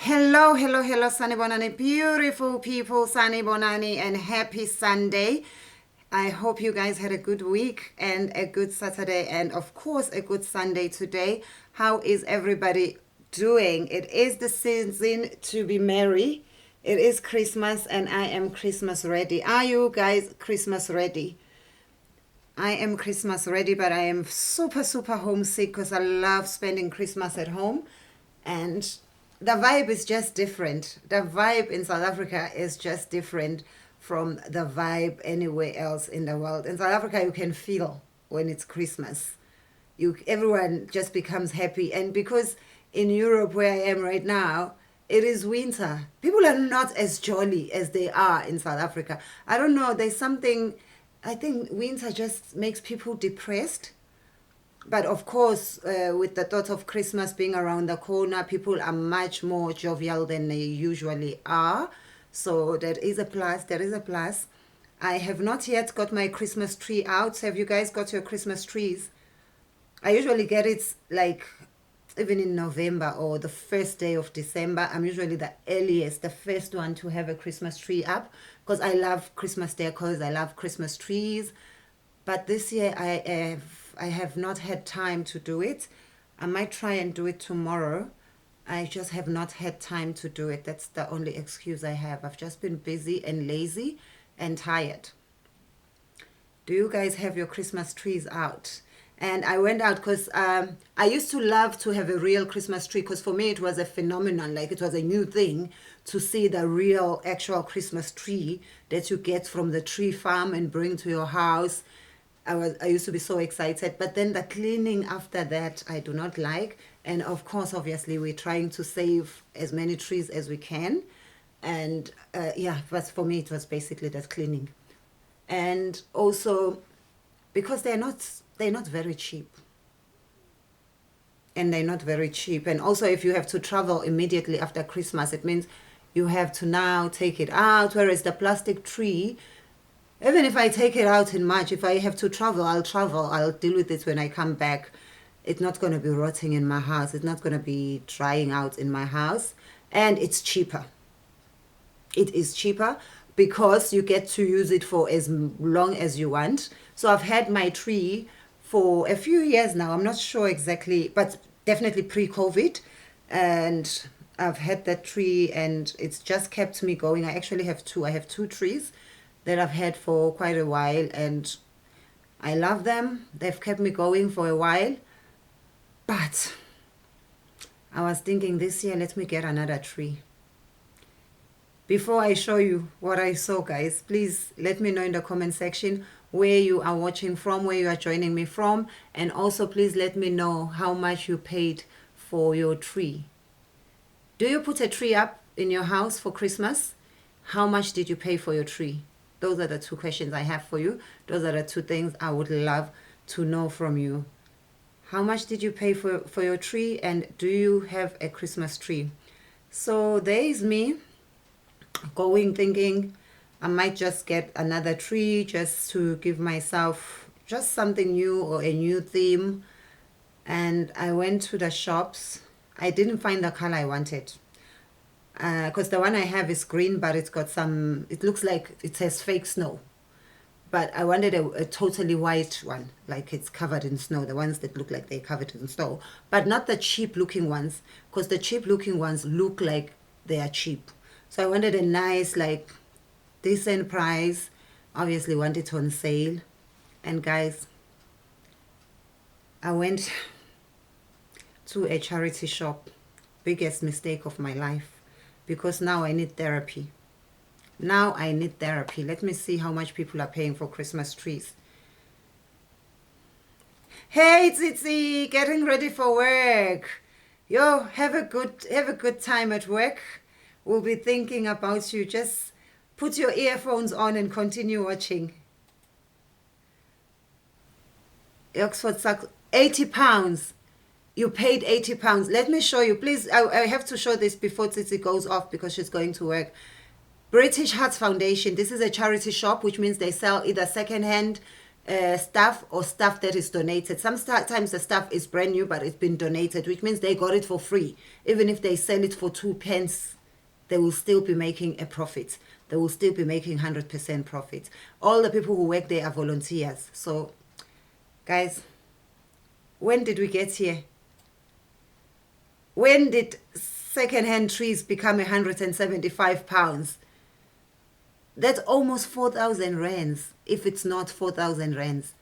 Hello, hello, hello, Sanibonani, beautiful people, Sanibonani, and happy Sunday. I hope you guys had a good week and a good Saturday, and of course, a good Sunday today. How is everybody doing? It is the season to be merry. It is Christmas, and I am Christmas ready. Are you guys Christmas ready? I am Christmas ready, but I am super, super homesick because I love spending Christmas at home. And the vibe is just different. The vibe in South Africa is just different from the vibe anywhere else in the world. In South Africa, you can feel when it's Christmas. Everyone just becomes happy. And because in Europe, where I am right now, it is winter. People are not as jolly as they are in South Africa. I don't know. There's something. I think winter just makes people depressed. But of course, with the thought of Christmas being around the corner, people are much more jovial than they usually are. So that is a plus. There is a plus. I have not yet got my Christmas tree out. Have you guys got your Christmas trees? I usually get it like even in November or the first day of December. I'm usually the earliest, the first one to have a Christmas tree up because I love Christmas decors. I love Christmas trees. But this year I have not had time to do it. I might try and do it tomorrow. I just have not had time to do it. That's the only excuse I have. I've just been busy and lazy and tired. Do you guys have your Christmas trees out? And I went out because I used to love to have a real Christmas tree because for me it was a phenomenon, like it was a new thing to see the real actual Christmas tree that you get from the tree farm and bring to your house. I used to be so excited, but then the cleaning after that I do not like. And of course, obviously, we're trying to save as many trees as we can. And yeah, but for me, it was basically that cleaning. And also, because they're not very cheap. And they're not very cheap. And also, if you have to travel immediately after Christmas, it means you have to now take it out. Whereas the plastic tree, even if I take it out in March, if I have to travel, I'll travel. I'll deal with it when I come back. It's not going to be rotting in my house. It's not going to be drying out in my house. And it's cheaper. It is cheaper because you get to use it for as long as you want. So I've had my tree for a few years now. I'm not sure exactly, but definitely pre-COVID. And I've had that tree and it's just kept me going. I actually have two. I have two trees that I've had for quite a while and I love them. They've kept me going for a while. But I was thinking this year, let me get another tree. Before I show you what I saw, guys, please let me know in the comment section where you are watching from, where you are joining me from. And also, please let me know how much you paid for your tree. Do you put a tree up in your house for Christmas? How much did you pay for your tree? Those are the two questions I have for you. Those are the two things I would love to know from you. How much did you pay for your tree? And do you have a Christmas tree? So there is me going thinking I might just get another tree just to give myself just something new or a new theme. And I went to the shops. I didn't find the color I wanted. Because the one I have is green, but it's got some, it looks like it says fake snow. But I wanted a totally white one, like it's covered in snow, the ones that look like they're covered in snow. But not the cheap looking ones, because the cheap looking ones look like they are cheap. So I wanted a nice, like, decent price. Obviously want it on sale. And guys, I went to a charity shop. Biggest mistake of my life. Because now I need therapy. Now I need therapy. Let me see how much people are paying for Christmas trees. Hey, Tsitsi, getting ready for work. Yo, have a good time at work. We'll be thinking about you. Just put your earphones on and continue watching. Oxford Sax, £80. You paid £80. Let me show you. Please, I have to show this before Tsitsi goes off because she's going to work. British Hearts Foundation. This is a charity shop, which means they sell either second-hand stuff or stuff that is donated. Sometimes the stuff is brand new, but it's been donated, which means they got it for free. Even if they sell it for 2 pence, they will still be making a profit. They will still be making 100% profit. All the people who work there are volunteers. So, guys, when did we get here? When did second-hand trees become 175 pounds? That's almost 4,000 rands, if it's not 4,000 rands.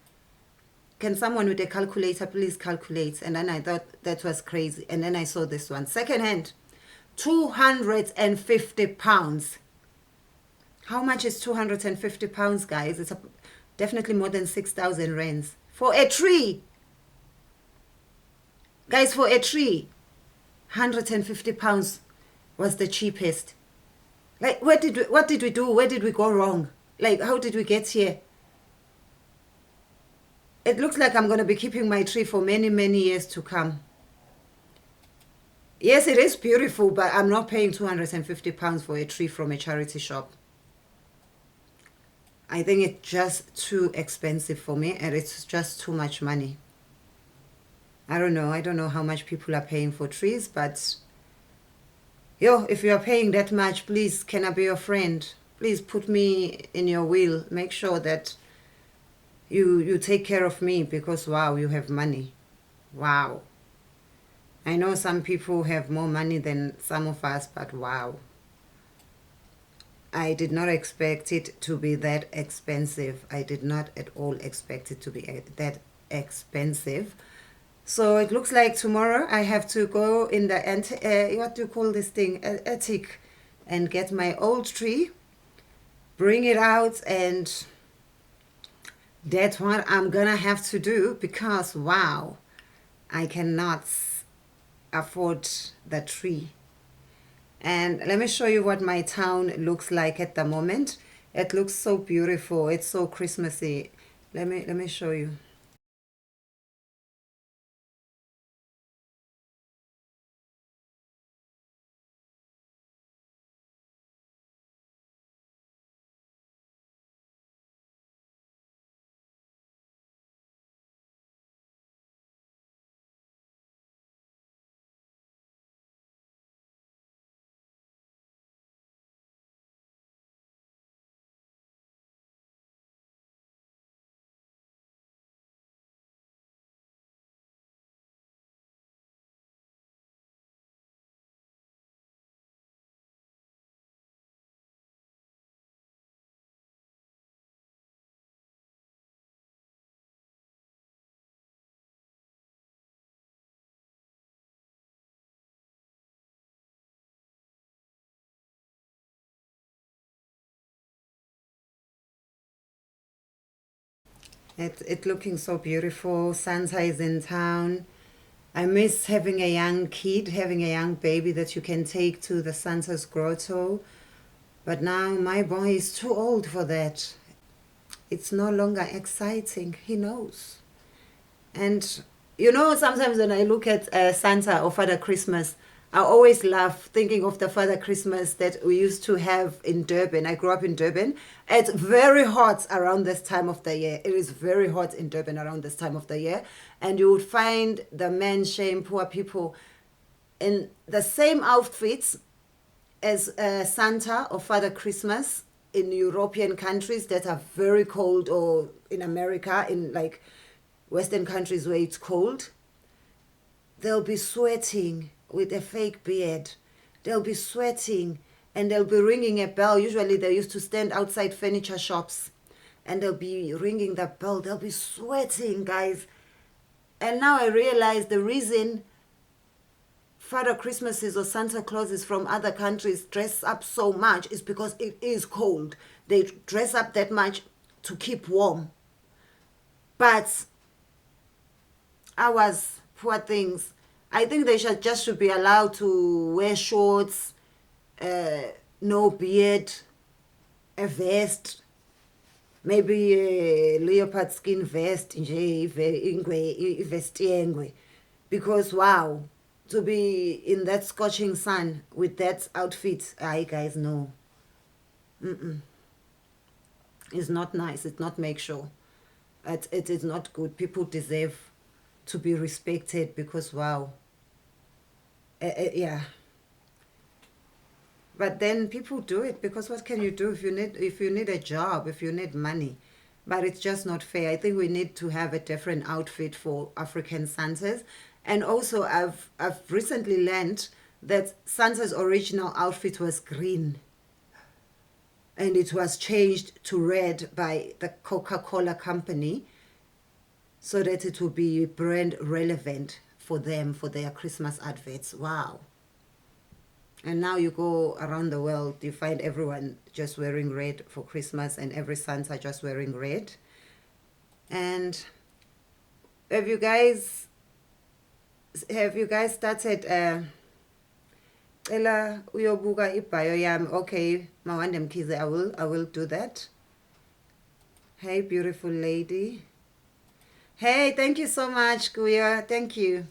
Can someone with a calculator please calculate? And then I thought that was crazy. And then I saw this one. Second-hand, 250 pounds. How much is 250 pounds, guys? It's definitely more than 6,000 rands. For a tree. Guys, for a tree, 150 pounds was the cheapest. Like, what did we do? Where did we go wrong? Like, how did we get here? It looks like I'm going to be keeping my tree for many, many years to come. Yes, it is beautiful, but I'm not paying 250 pounds for a tree from a charity shop. I think it's just too expensive for me, and it's just too much money. I don't know how much people are paying for trees, but yo, if you are paying that much, please, can I be your friend? Please put me in your will. Make sure that you take care of me, because wow, you have money. Wow. I know some people have more money than some of us, but wow. I did not expect it to be that expensive. I did not at all expect it to be that expensive. So it looks like tomorrow I have to go in the what do you call this thing, attic, and get my old tree, bring it out, and that's what I'm gonna have to do, because wow, I cannot afford the tree. And let me show you what my town looks like at the moment. It looks so beautiful. It's so Christmassy. Let me show you. It's looking so beautiful. Santa is in town. I miss having a young kid, having a young baby that you can take to the Santa's grotto. But now my boy is too old for that. It's no longer exciting. He knows. And you know, sometimes when I look at Santa or Father Christmas, I always laugh thinking of the Father Christmas that we used to have in Durban. I grew up in Durban. It's very hot around this time of the year. It is very hot in Durban around this time of the year. And you would find the men, shame, poor people in the same outfits as Santa or Father Christmas in European countries that are very cold, or in America, in like Western countries where it's cold. They'll be sweating with a fake beard. They'll be sweating and they'll be ringing a bell. Usually they used to stand outside furniture shops and they'll be ringing the bell. They'll be sweating, guys. And now I realize the reason Father Christmases or Santa Clauses from other countries dress up so much is because it is cold. They dress up that much to keep warm. But ours, poor things, I think they should be allowed to wear shorts, no beard, a vest, maybe a leopard skin vest, because wow, to be in that scorching sun with that outfit, I guys, no. It's not nice. It's not make sure. It is not good. People deserve to be respected because, wow. Yeah. But then people do it because what can you do if you need a job, if you need money? But it's just not fair. I think we need to have a different outfit for African Santas. And also I've recently learned that Santa's original outfit was green and it was changed to red by the Coca-Cola company so that it will be brand relevant for them for their Christmas adverts. Wow. And now you go around the world, you find everyone just wearing red for Christmas and every Santa just wearing red. And have you guys started Ella uyobuka ibhayo yami? Okay, Mawande Mkhize, I will do that. Hey, beautiful lady. Hey, thank you so much, Kuya. Thank you.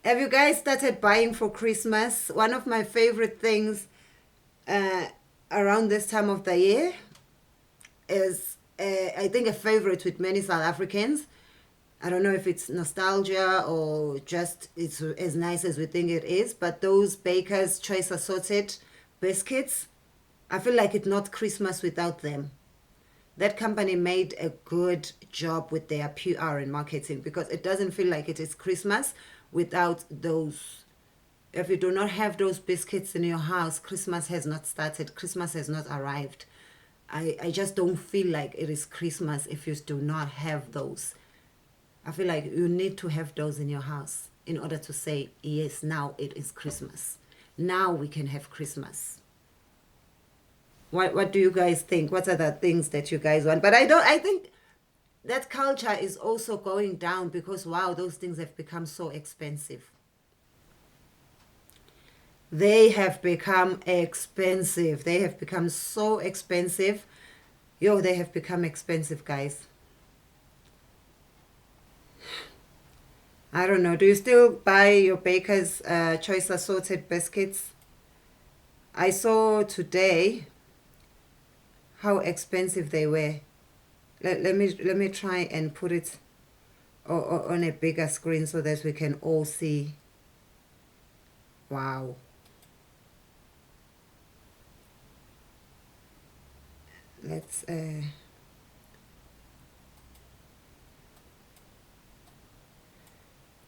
Have you guys started buying for Christmas? One of my favorite things around this time of the year is, I think, a favorite with many South Africans. I don't know if it's nostalgia or just it's as nice as we think it is, but those Baker's Choice Assorted biscuits, I feel like it's not Christmas without them. That company made a good job with their PR and marketing because it doesn't feel like it is Christmas without those. If you do not have those biscuits in your house, Christmas has not started. Christmas has not arrived. I just don't feel like it is Christmas if you do not have those. I feel like you need to have those in your house in order to say, yes, now it is Christmas. Now we can have Christmas. What do you guys think? What are the things that you guys want? But I think that culture is also going down because, wow, those things have become so expensive. They have become expensive. They have become so expensive. Yo, they have become expensive, guys. I don't know. Do you still buy your Baker's Choice Assorted biscuits? I saw today how expensive they were. Let me try and put it on a bigger screen so that we can all see. Wow. Let's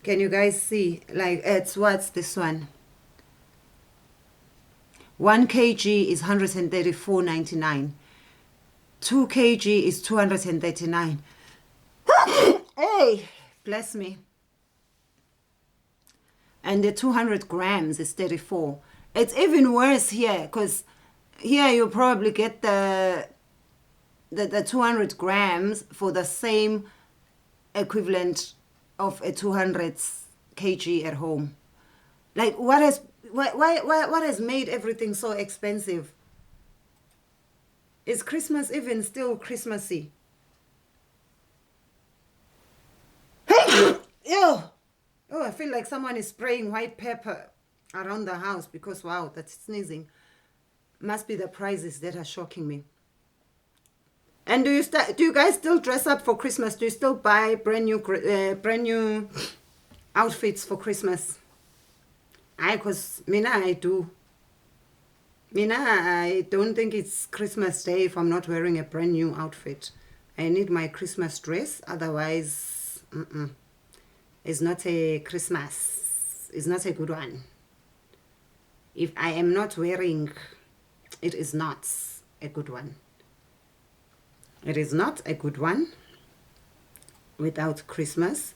can you guys see? Like, what's this one? 1 kg is 134.99. 2 kg is 239. Hey, bless me. And the 200 grams is 34. It's even worse here because here you probably get the 200 grams for the same equivalent of a 200 kg at home. Like, what has made everything so expensive? Is Christmas even still Christmassy? Ew. Oh, I feel like someone is spraying white pepper around the house because, wow, that's sneezing. Must be the prices that are shocking me. And do you guys still dress up for Christmas? Do you still buy brand new outfits for Christmas? Because I do. I don't think it's Christmas Day if I'm not wearing a brand new outfit. I need my Christmas dress, otherwise, it's not a Christmas. It's not a good one. If I am not wearing, it is not a good one. It is not a good one without Christmas.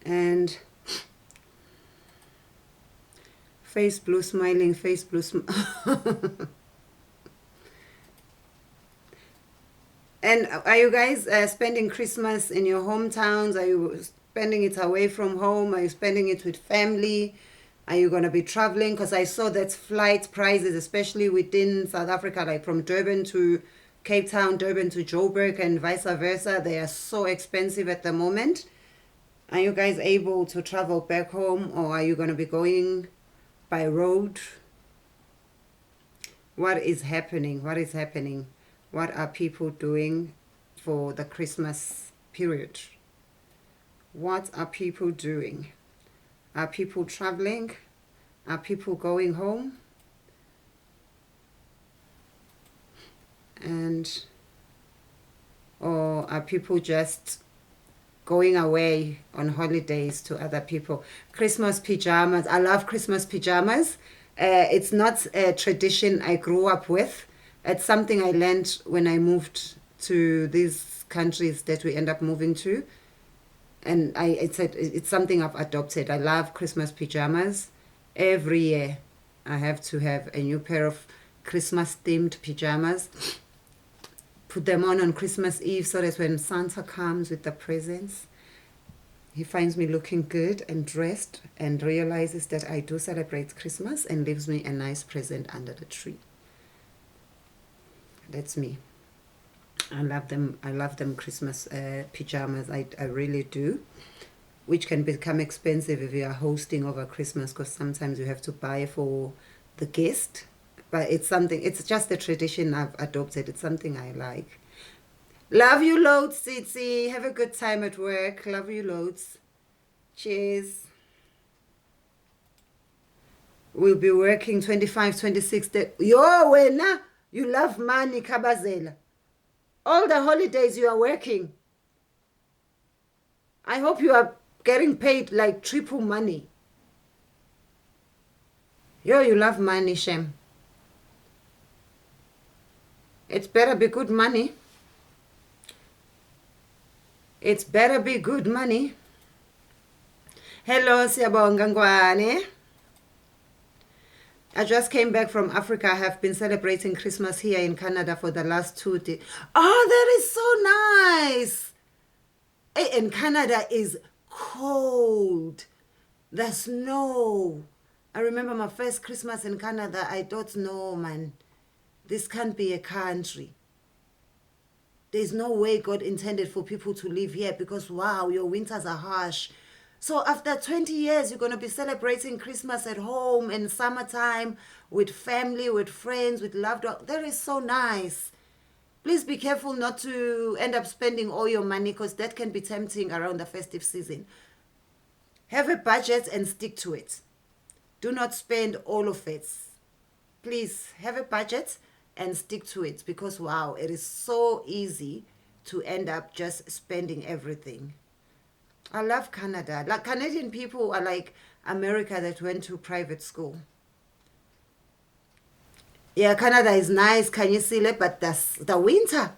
And face blue smiling, face blue And are you guys spending Christmas in your hometowns? Are you spending it away from home? Are you spending it with family? Are you going to be traveling? Because I saw that flight prices, especially within South Africa, like from Durban to Cape Town, Durban to Joburg, and vice versa, they are so expensive at the moment. Are you guys able to travel back home, or are you going to be going by road? What is happening? What is happening? What are people doing? for the Christmas period. What are people doing? Are people traveling? Are people going home? Or are people just going away on holidays to other people? Christmas pajamas. I love Christmas pajamas. It's not a tradition I grew up with. It's something I learned when I moved to these countries that we end up moving to. And it's something I've adopted. I love Christmas pajamas. Every year I have to have a new pair of Christmas themed pajamas. Put them on Christmas Eve so that when Santa comes with the presents, he finds me looking good and dressed and realizes that I do celebrate Christmas and leaves me a nice present under the tree. That's me. I love them Christmas pajamas. I really do. Which can become expensive if you are hosting over Christmas, because sometimes you have to buy for the guest. But it's just a tradition I've adopted. It's something I like. Love you loads, Tsitsi. Have a good time at work. Love you loads. Cheers. We'll be working 25, 26 days. Yo, wena, you love money, Kabazela. All the holidays you are working. I hope you are getting paid like triple money. Yo, you love money, Shem. It's better be good money. It's better be good money. Hello, siyabonga ngwane. I just came back from Africa. I have been celebrating Christmas here in Canada for the last 2 days. Oh, that is so nice. Hey, and Canada is cold. The snow. I remember my first Christmas in Canada. I thought, no, man, this can't be a country. There's no way God intended for people to live here because, wow, your winters are harsh. So after 20 years, you're going to be celebrating Christmas at home in summertime with family, with friends, with loved ones. That is so nice. Please be careful not to end up spending all your money because that can be tempting around the festive season. Have a budget and stick to it. Do not spend all of it. Please have a budget and stick to it because, wow, it is so easy to end up just spending everything. I love Canada. Like Canadian people are like America that went to private school. Yeah, Canada is nice, can you see it? But that's the winter.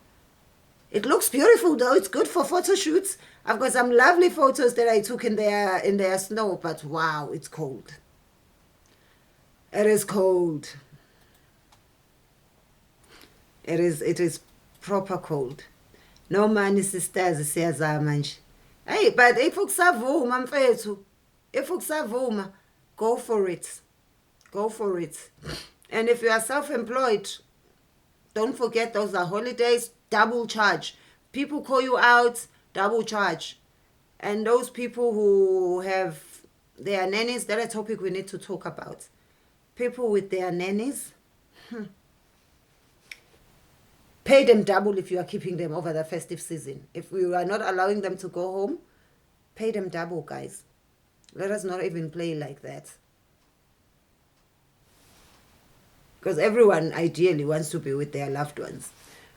It looks beautiful though. It's good for photo shoots. I've got some lovely photos that I took in their snow, but wow, it's cold. It is cold. It is proper cold. No money, sisters, siyazama nje. Hey, but if ukusavuma mfethu, if ukusavuma, go for it. Go for it. And if you are self-employed, don't forget those are holidays, double charge. People call you out, double charge. And those people who have their nannies, that's a topic we need to talk about. People with their nannies, pay them double if you are keeping them over the festive season. If you are not allowing them to go home, pay them double, guys. Let us not even play like that. Because everyone ideally wants to be with their loved ones.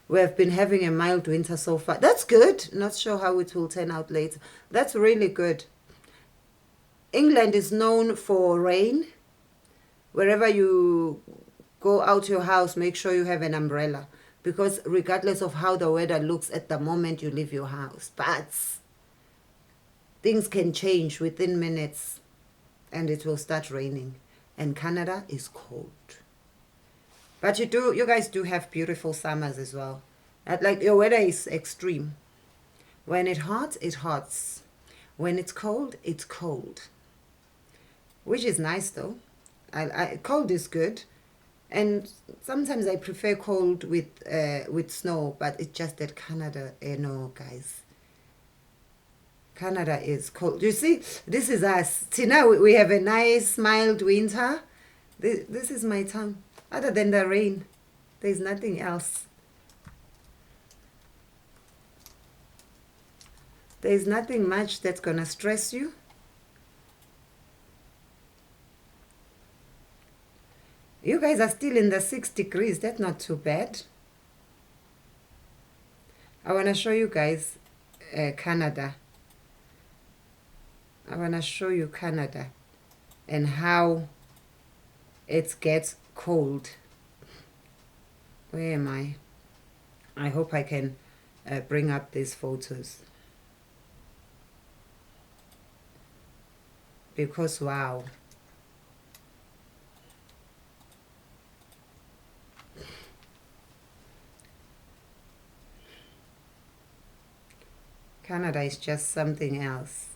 We have been having a mild winter so far. That's good. Not sure how it will turn out later. That's really good. England is known for rain. Wherever you go out your house, make sure you have an umbrella. Because regardless of how the weather looks at the moment you leave your house, but things can change within minutes and it will start raining. And Canada is cold. But you guys do have beautiful summers as well. Like your weather is extreme. When it's hot, it hots. When it's cold, it's cold. Which is nice though. Cold is good. And sometimes I prefer cold with snow, but it's just that Canada, no, guys. Canada is cold. You see, this is us. Tina, we have a nice, mild winter. This is my town. Other than the rain, there's nothing else. There's nothing much that's gonna stress you. You guys are still in the 6 degrees. That's not too bad. I want to show you guys Canada. I want to show you Canada and how it gets cold. Where am I? I hope I can bring up these photos. Because wow. Canada is just something else.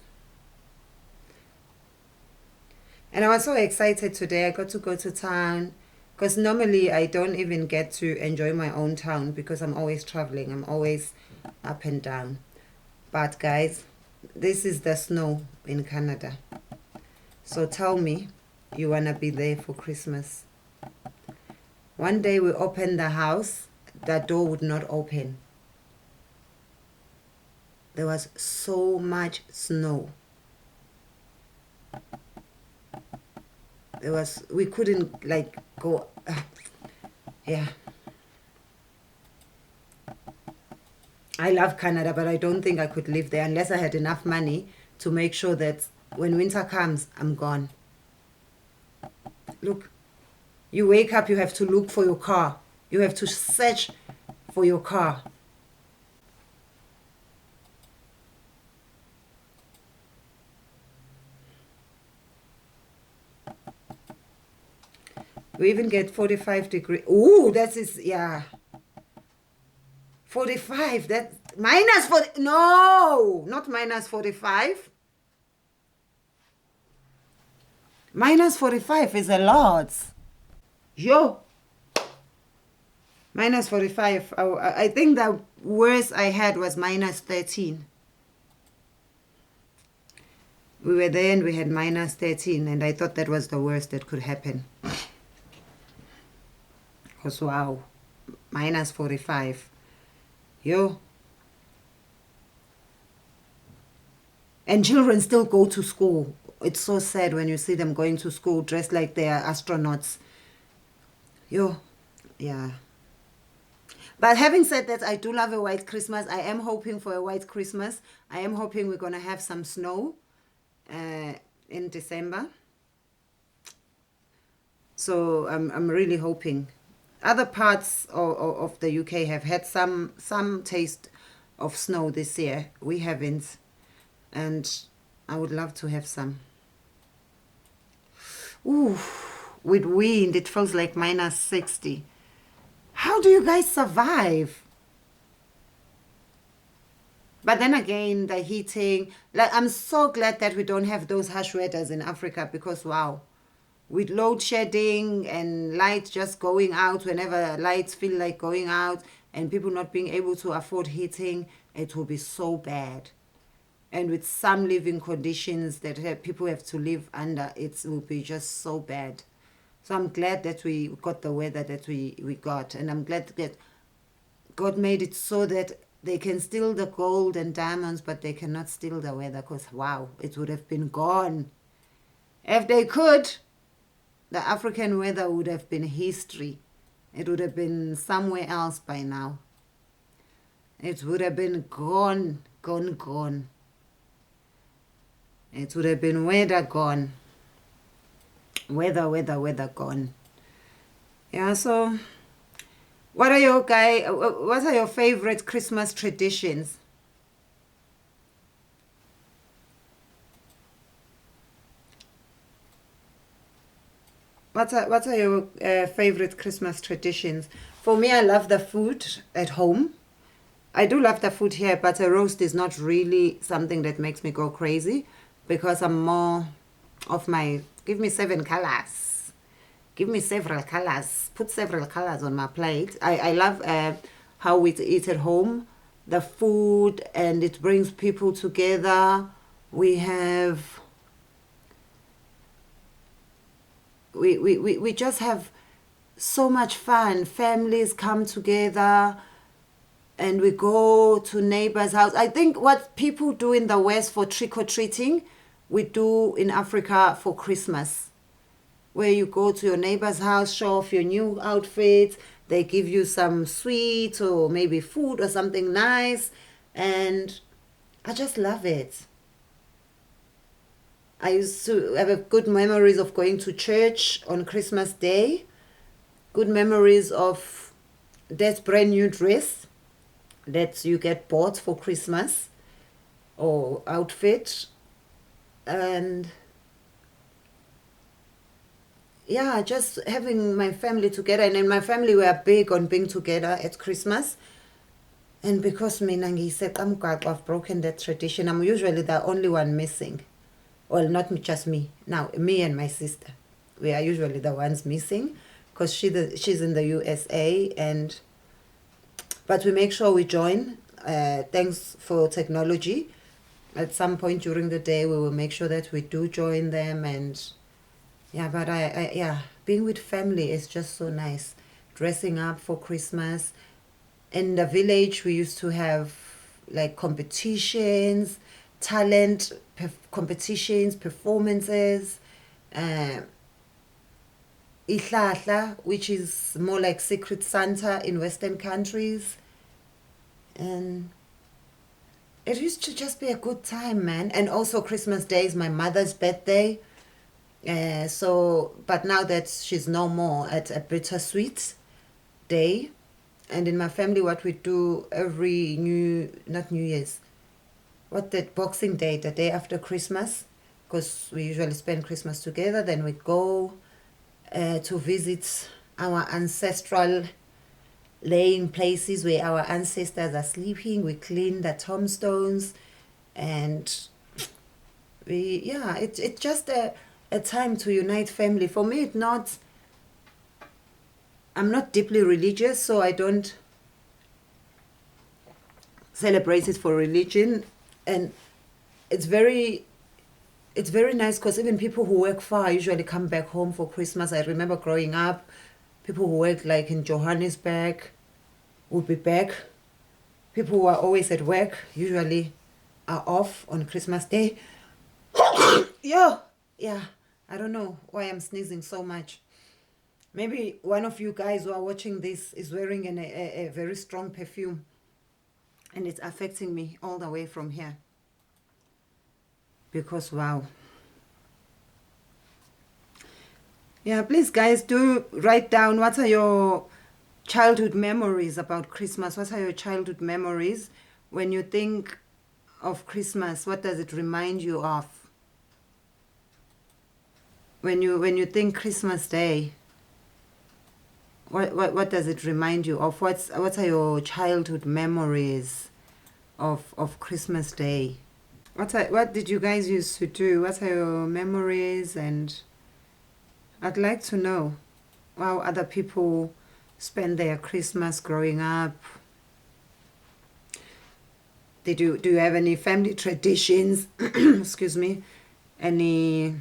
And I was so excited today. I got to go to town because normally I don't even get to enjoy my own town because I'm always traveling. I'm always up and down. But guys, this is the snow in Canada. So tell me you want to be there for Christmas. One day we opened the house, the door would not open. There was so much snow. We couldn't like go, yeah. I love Canada, but I don't think I could live there unless I had enough money to make sure that when winter comes, I'm gone. Look, you wake up, you have to look for your car. You have to search for your car. We even get 45 degrees. Ooh, that is, yeah. 45, that's minus 40. No, not minus 45. Minus 45 is a lot. Yo. Minus 45. I think the worst I had was minus 13. We were there and we had minus 13, and I thought that was the worst that could happen. Because wow, minus 45. Yo. And children still go to school. It's so sad when you see them going to school dressed like they are astronauts. Yo, yeah. But having said that, I do love a white Christmas. I am hoping for a white Christmas. I am hoping we're going to have some snow in December. So I'm really hoping. Other parts of the UK have had some taste of snow this year. We haven't. And I would love to have some. Ooh, with wind, it feels like minus 60. How do you guys survive? But then again, the heating. Like, I'm so glad that we don't have those harsh weathers in Africa because, wow. With load shedding and lights just going out whenever lights feel like going out and people not being able to afford heating, it will be so bad. And with some living conditions that people have to live under, it will be just so bad. So I'm glad that we got the weather that we got. And I'm glad that God made it so that they can steal the gold and diamonds, but they cannot steal the weather because, wow, it would have been gone. If they could, the African weather would have been history. It would have been somewhere else by now. It would have been gone, gone, gone. It would have been weather gone. Weather gone. Yeah, so what are your favorite Christmas traditions? What are your favorite Christmas traditions? For me, I love the food at home. I do love the food here, but a roast is not really something that makes me go crazy because I'm more of my, give me 7 colors. Give me several colors. Put several colors on my plate. I love how we eat at home, the food, and it brings people together. We have... We just have so much fun. Families come together. and we go to neighbors' house. I think what people do in the West for trick-or-treating, we do in Africa for Christmas, where you go to your neighbor's house, show off your new outfit, they give you some sweets or maybe food or something nice, and I just love it. I used to have good memories of going to church on Christmas Day, good memories of that brand new dress that you get bought for Christmas or outfit. And yeah, just having my family together. And in my family, we are big on being together at Christmas. And because Minangi said, I've broken that tradition, I'm usually the only one missing. Well, not just me. Now, me and my sister. We are usually the ones missing because she's in the USA. But we make sure we join. Thanks for technology. At some point during the day, we will make sure that we do join them. And yeah, but being with family is just so nice. Dressing up for Christmas. In the village, we used to have like competitions, talent competitions, performances. Ihlahla, which is more like Secret Santa in Western countries. And it used to just be a good time, man. And also Christmas Day is my mother's birthday. But now that she's no more, at a bittersweet day. And in my family, what we do every not New Year's, Boxing Day, the day after Christmas, because we usually spend Christmas together, then we go to visit our ancestral laying places where our ancestors are sleeping. We clean the tombstones, and it's just a time to unite family. For me, I'm not deeply religious, so I don't celebrate it for religion. And it's very nice because even people who work far usually come back home for Christmas. I remember growing up, people who work like in Johannesburg would be back. People who are always at work usually are off on Christmas Day. Yeah, I don't know why I'm sneezing so much. Maybe one of you guys who are watching this is wearing a very strong perfume, and it's affecting me all the way from here. Because wow. Yeah, please guys, do write down what are your childhood memories about Christmas. What are your childhood memories? When you think of Christmas, what does it remind you of? When you think Christmas Day, what does it remind you of? What are your childhood memories of Christmas Day? What did you guys used to do? What are your memories? And I'd like to know how other people spend their Christmas growing up. Do you have any family traditions? Excuse me. Anything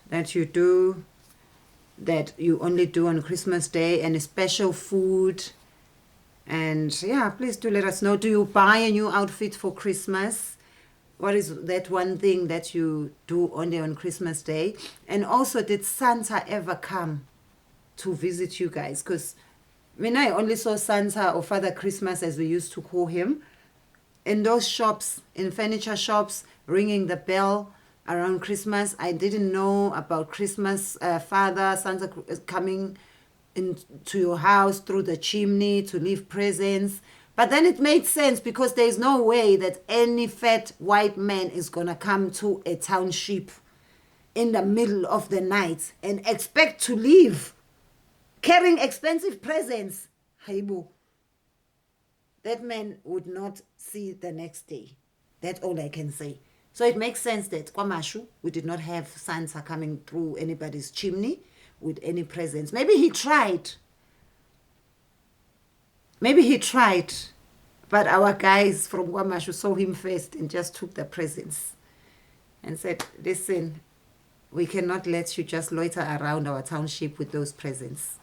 that you do that you only do on Christmas Day? Any special food? And yeah, please do let us know. Do you buy a new outfit for Christmas? What is that one thing that you do only on Christmas Day? And also, did Santa ever come to visit you guys? Because I only saw Santa, or Father Christmas as we used to call him, in those shops, in furniture shops, ringing the bell around Christmas. I didn't know about Christmas Father, Santa coming into your house through the chimney to leave presents. But then it made sense because there's no way that any fat white man is going to come to a township in the middle of the night and expect to leave carrying expensive presents. Haibu. That man would not see the next day. That's all I can say. So it makes sense that Kwamashu, we did not have Santa coming through anybody's chimney with any presents. Maybe he tried, but our guys from Kwamashu saw him first and just took the presents and said, listen, we cannot let you just loiter around our township with those presents.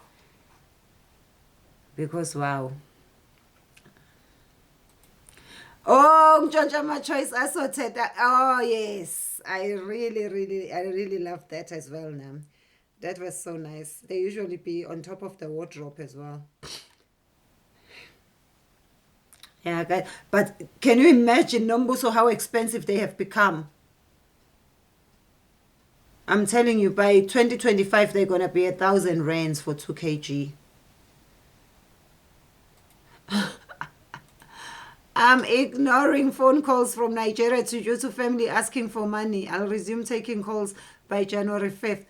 Because wow. Oh, Njojama choice assorted. Oh yes, I really love that as well. Now, that was so nice. They usually be on top of the wardrobe as well. Yeah, guys. But can you imagine, Nombuso, how expensive they have become? I'm telling you, by 2025, they're gonna be 1,000 rands for 2 kg. I'm ignoring phone calls from Nigeria to you to family asking for money. I'll resume taking calls by January 5th.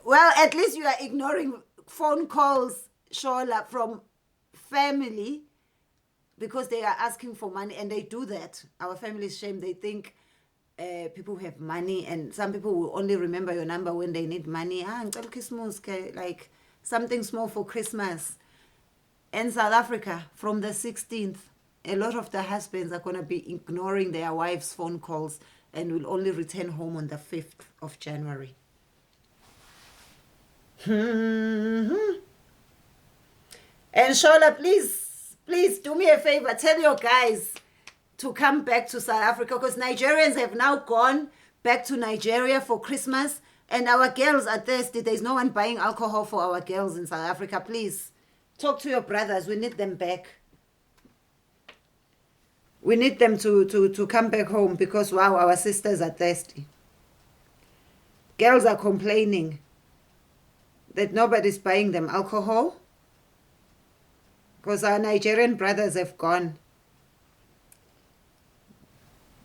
Well, at least you are ignoring phone calls, Shola, from family because they are asking for money, and they do that. Our family is shame. They think people have money, and some people will only remember your number when they need money. Ngicela Christmas, like something small for Christmas. In South Africa, from the 16th, a lot of the husbands are going to be ignoring their wives' phone calls and will only return home on the 5th of January. And Shola, please do me a favor. Tell your guys to come back to South Africa, because Nigerians have now gone back to Nigeria for Christmas, and our girls are thirsty. There's no one buying alcohol for our girls in South Africa. Please talk to your brothers. We need them back. We need them to come back home, because wow, our sisters are thirsty. Girls are complaining that nobody's buying them alcohol because our Nigerian brothers have gone.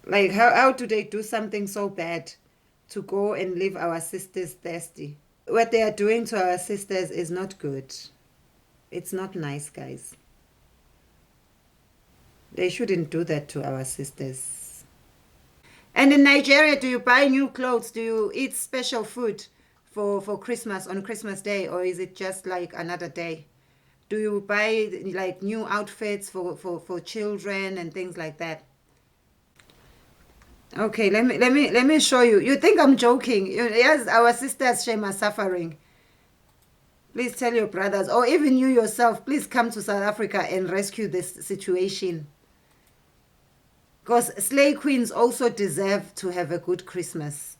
Like, how do they do something so bad to go and leave our sisters thirsty? What they are doing to our sisters is not good. It's not nice, guys. They shouldn't do that to our sisters. And in Nigeria, do you buy new clothes? Do you eat special food for Christmas on Christmas Day, or is it just like another day? Do you buy like new outfits for children and things like that? Okay, let me show you. You think I'm joking? Yes, our sisters shame are suffering. Please tell your brothers, or even you yourself, please come to South Africa and rescue this situation. Because slay queens also deserve to have a good Christmas.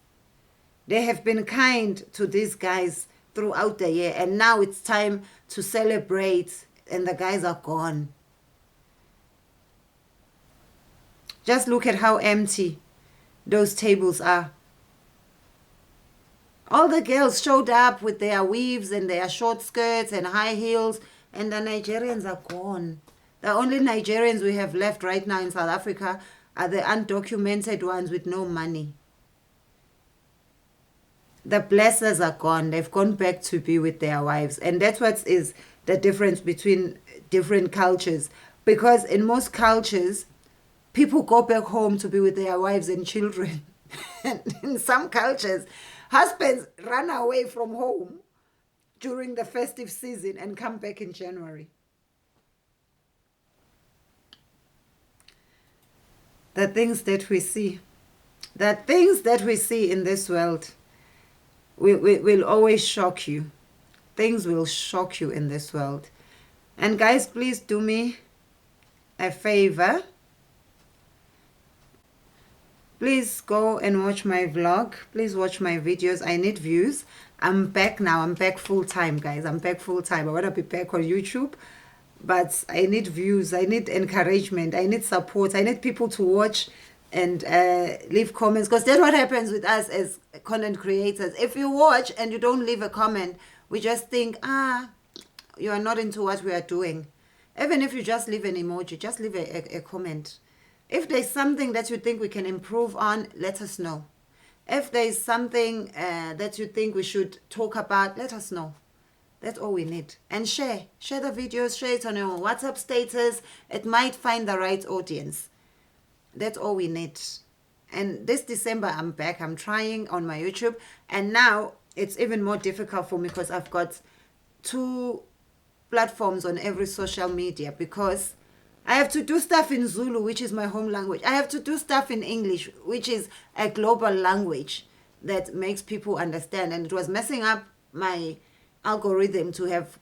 They have been kind to these guys throughout the year, and now it's time to celebrate, and the guys are gone. Just look at how empty those tables are. All the girls showed up with their weaves and their short skirts and high heels, and the Nigerians are gone. The only Nigerians we have left right now in South Africa are the undocumented ones with no money. The blessers are gone. They've gone back to be with their wives. And that's what is the difference between different cultures. Because in most cultures, people go back home to be with their wives and children. And in some cultures, husbands run away from home during the festive season and come back in January. The things that we see in this world will always shock you. Things will shock you in this world. And guys, please do me a favor. Please go and watch my vlog. Please watch my videos. I need views. I'm back now. I'm back full time, guys. I'm back full time. I want to be back on YouTube. But I need views. I need encouragement. I need support. I need people to watch and leave comments, because that's what happens with us as content creators. If you watch and you don't leave a comment, we just think, you are not into what we are doing. Even if you just leave an emoji, just leave a comment. If there's something that you think we can improve on, let us know. If there's something that you think we should talk about, let us know. That's all we need. And share the videos, share it on your WhatsApp status. It might find the right audience. That's all we need. And this December, I'm back. I'm trying on my YouTube. And now it's even more difficult for me because I've got 2 platforms on every social media, because I have to do stuff in Zulu, which is my home language. I have to do stuff in English, which is a global language that makes people understand. And it was messing up my algorithm to have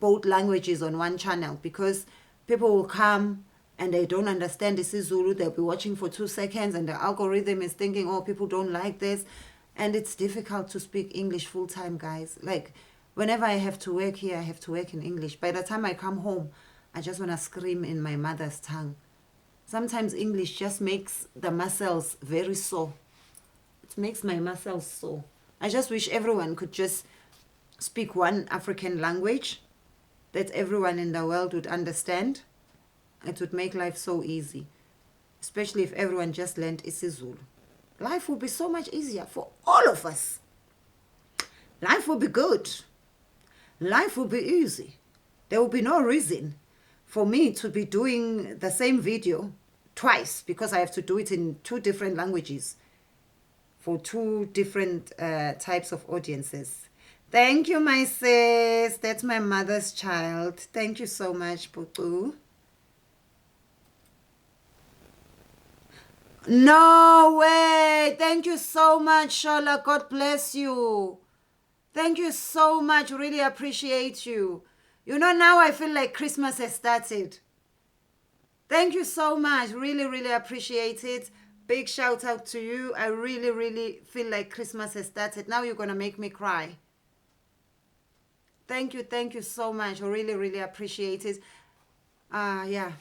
both languages on one channel, because people will come and they don't understand this is Zulu. They'll be watching for 2 seconds and the algorithm is thinking, oh, people don't like this. And it's difficult to speak English full time, guys. Like, whenever I have to work here, I have to work in English. By the time I come home, I just want to scream in my mother's tongue. Sometimes English just makes the muscles very sore. It makes my muscles sore. I just wish everyone could just speak one African language that everyone in the world would understand. It would make life so easy, especially if everyone just learned isiZulu. Life would be so much easier for all of us. Life will be good. Life will be easy. There will be no reason for me to be doing the same video twice, because I have to do it in 2 different languages for 2 different types of audiences. Thank you, my sis. That's my mother's child. Thank you so much, Putu. No way. Thank you so much, Shola. God bless you. Thank you so much. Really appreciate you. You know, now I feel like Christmas has started. Thank you so much. Really, really appreciate it. Big shout out to you. I really, really feel like Christmas has started. Now you're going to make me cry. Thank you so much. I really, really appreciate it. Yeah.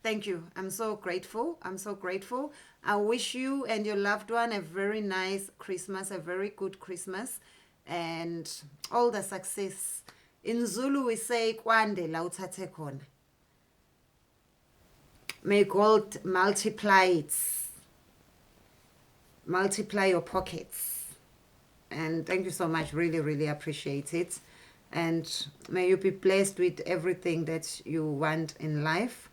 Thank you. I'm so grateful. I'm so grateful. I wish you and your loved one a very nice Christmas, a very good Christmas, and all the success. In Zulu, we say, Kwande la uthathe khona. May God multiply it. Multiply your pockets. And thank you so much. Really, really appreciate it. And may you be blessed with everything that you want in life.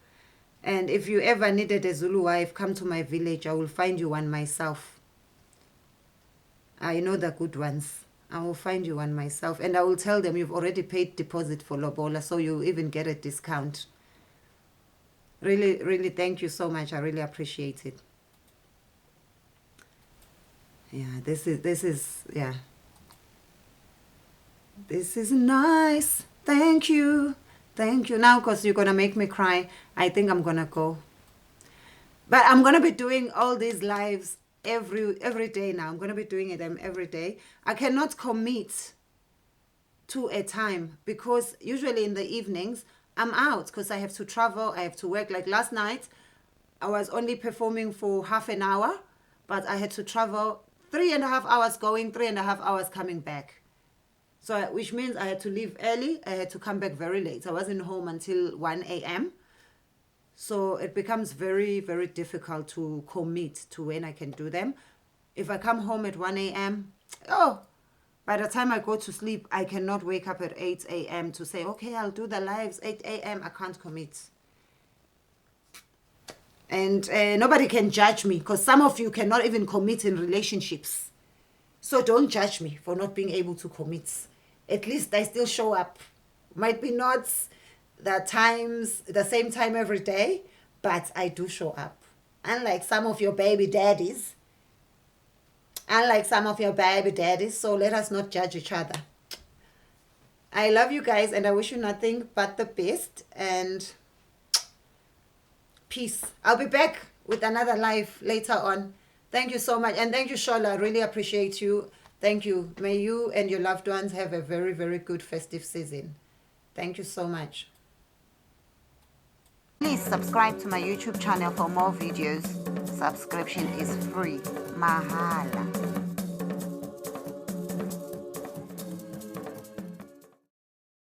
And if you ever needed a Zulu wife, come to my village. I will find you one myself. I know the good ones. I will find you one myself. And I will tell them you've already paid deposit for Lobola, so you even get a discount. Really, really thank you so much. I really appreciate it. Yeah, this is yeah. This is nice. Thank you. Thank you. Now, because you're going to make me cry, I think I'm going to go. But I'm going to be doing all these lives every day now. I'm going to be doing them every day. I cannot commit to a time, because usually in the evenings, I'm out because I have to travel. I have to work. Like last night, I was only performing for half an hour, but I had to travel 3.5 hours going, 3.5 hours coming back. So, which means I had to leave early. I had to come back very late. I wasn't home until 1 a.m. So it becomes very, very difficult to commit to when I can do them. If I come home at 1 a.m., by the time I go to sleep, I cannot wake up at 8 a.m. to say, okay, I'll do the lives 8 a.m. I can't commit. And nobody can judge me, because some of you cannot even commit in relationships. So don't judge me for not being able to commit. At least I still show up. Might be not the same time every day, but I do show up. Unlike some of your baby daddies. So let us not judge each other. I love you guys, and I wish you nothing but the best. And peace. I'll be back with another live later on. Thank you so much. And thank you, Shola. I really appreciate you. Thank you. May you and your loved ones have a very, very good festive season. Thank you so much. Please subscribe to my YouTube channel for more videos. Subscription is free. Mahala.